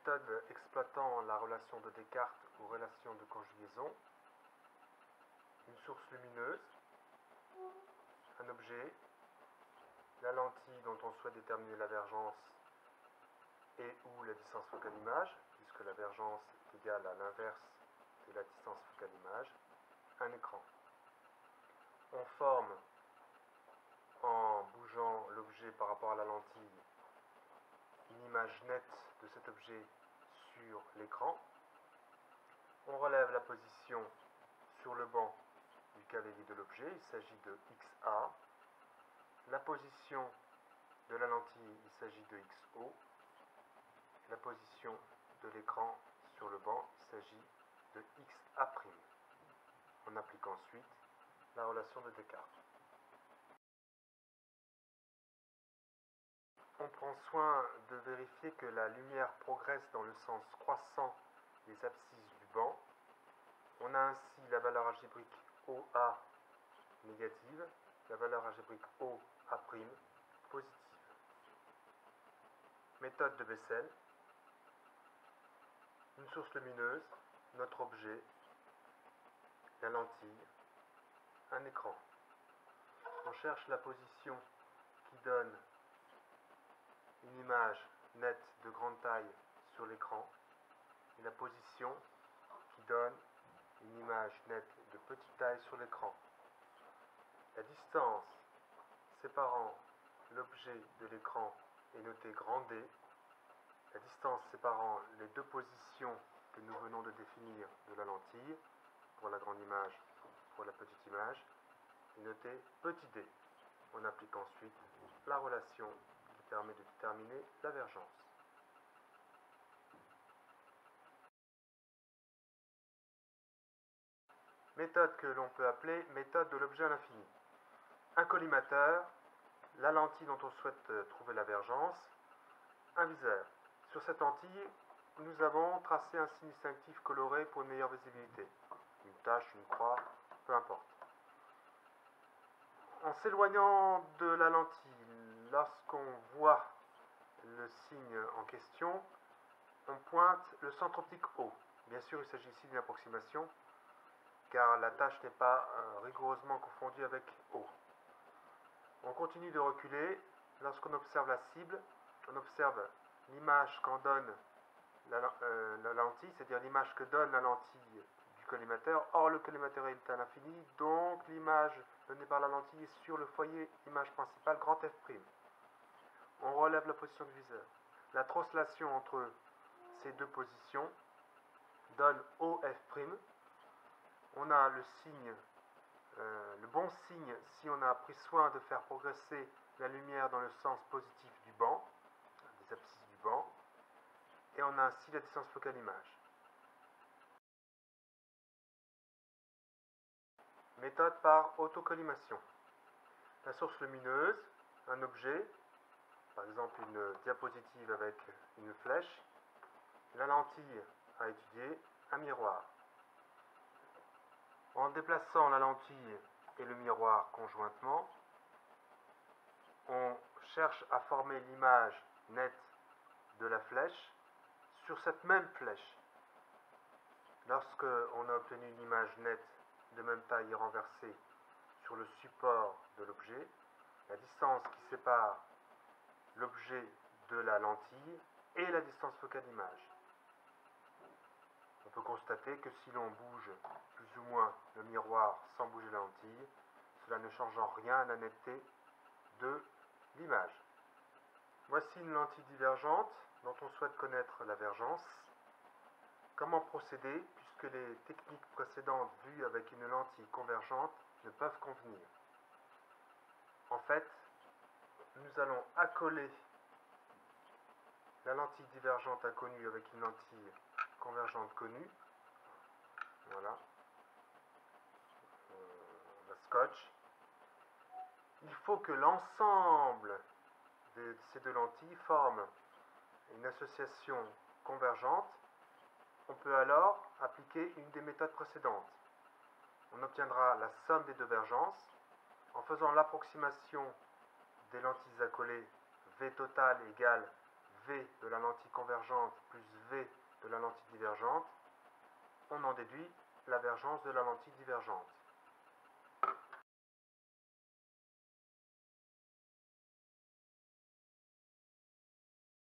méthode exploitant la relation de Descartes ou relation de conjugaison, une source lumineuse, un objet, la lentille dont on souhaite déterminer la vergence et ou la distance focale-image, puisque la vergence est égale à l'inverse de la distance focale-image, un écran. On forme, en bougeant l'objet par rapport à la lentille, une image nette de cet objet sur l'écran. On relève la position sur le banc du cavalier de l'objet, il s'agit de XA. La position de la lentille, il s'agit de XO. La position de l'écran sur le banc, il s'agit de XA'. On applique ensuite la relation de Descartes. On prend soin de vérifier que la lumière progresse dans le sens croissant des abscisses du banc. On a ainsi la valeur algébrique OA négative, la valeur algébrique OA' positive. Méthode de Bessel. Une source lumineuse, notre objet, la lentille, un écran. On cherche la position qui donne une image nette de grande taille sur l'écran et la position qui donne une image nette de petite taille sur l'écran. La distance séparant l'objet de l'écran est notée grand D. La distance séparant les deux positions que nous venons de définir de la lentille, pour la grande image, pour la petite image, est notée petit d. On applique ensuite la relation qui permet de déterminer la vergence. Méthode que l'on peut appeler méthode de l'objet à l'infini. Un collimateur, la lentille dont on souhaite trouver la vergence, un viseur. Sur cette lentille, nous avons tracé un signe distinctif coloré pour une meilleure visibilité. Une tache, une croix, peu importe. En s'éloignant de la lentille, lorsqu'on voit le signe en question, on pointe le centre optique O. Bien sûr, il s'agit ici d'une approximation, car la tâche n'est pas rigoureusement confondue avec O. On continue de reculer. Lorsqu'on observe la cible, on observe l'image qu'en donne la lentille, c'est-à-dire l'image que donne la lentille du collimateur. Or, le collimateur est à l'infini, donc l'image donnée par la lentille est sur le foyer image principale, grand F'. On relève la position du viseur. La translation entre ces deux positions donne OF'. On a le signe, le bon signe si on a pris soin de faire progresser la lumière dans le sens positif du banc, des abscisses du banc, et on a ainsi la distance focale-image. Méthode par autocollimation. La source lumineuse, un objet, par exemple une diapositive avec une flèche, la lentille à étudier, un miroir. En déplaçant la lentille et le miroir conjointement, on cherche à former l'image nette de la flèche sur cette même flèche. Lorsque on a obtenu une image nette de même taille et renversée sur le support de l'objet, la distance qui sépare l'objet de la lentille et la distance focale-image. On peut constater que si l'on bouge plus ou moins le miroir sans bouger la lentille, cela ne change en rien à la netteté de l'image. Voici une lentille divergente dont on souhaite connaître la vergence. Comment procéder puisque les techniques précédentes vues avec une lentille convergente ne peuvent convenir? En fait, nous allons accoler la lentille divergente inconnue avec une lentille convergente connue. Voilà. La scotch. Il faut que l'ensemble de ces deux lentilles forme une association convergente. On peut alors appliquer une des méthodes précédentes. On obtiendra la somme des deux vergences en faisant l'approximation des lentilles accolées V total égale V de la lentille convergente plus V de la lentille divergente, on en déduit la divergence de la lentille divergente.